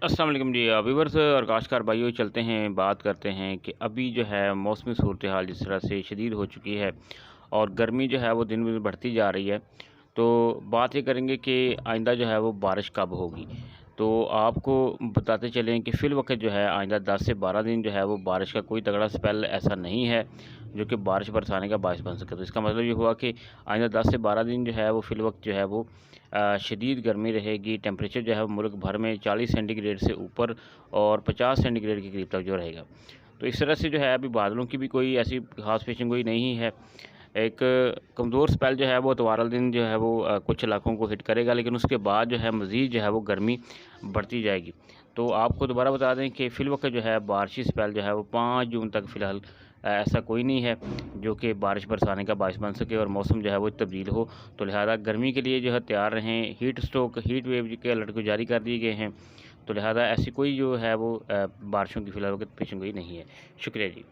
अस्सलाम वालेकुम जी व्यूवर्स और काश्तकार भाइयों, चलते हैं बात करते हैं कि अभी जो है मौसमी सूरत हाल जिस तरह से शदीद हो चुकी है और गर्मी जो है वो दिन ब दिन बढ़ती जा रही है। तो बात ये करेंगे कि आइंदा जो है वो बारिश कब होगी। तो आपको बताते चलें कि फ़िलवक़्त जो है आइंदा 10 से 12 दिन जो है वो बारिश का कोई तगड़ा स्पेल ऐसा नहीं है जो कि बारिश बरसाने का बायस बन सके। तो इसका मतलब ये हुआ कि आइंदा 10 से 12 दिन जो है वो फ़िलवक़्त जो है वो शदीद गर्मी रहेगी। टेम्परेचर जो है मुल्क भर में 40 सेंटीग्रेड से ऊपर और 50 सेंटीग्रेड के करीब तक जो रहेगा। तो इस तरह से जो है अभी बादलों की भी कोई ऐसी ख़ास पेशन गोई नहीं है। एक कमज़ोर स्पेल जो है वो इतवार दिन जो है वो कुछ इलाकों को हिट करेगा, लेकिन उसके बाद जो है मज़ीद जो है वो गर्मी बढ़ती जाएगी। तो आपको दोबारा बता दें कि फ़िलवक़्त जो है बारिशी स्पेल जो है वो 5 जून तक फ़िलहाल ऐसा कोई नहीं है जो कि बारिश बरसाने का बायस बन सके और मौसम जो है वो तब्दील हो। तो लिहाजा गर्मी के लिए जो है तैयार रहें। हीट स्ट्रोक, हीट वेव के अलर्ट को जारी कर दिए गए हैं। तो लिहाजा ऐसी कोई जो है वो बारिशों की फ़िलहाल वक़्त पेशन गोई नहीं है। शुक्रिया जी।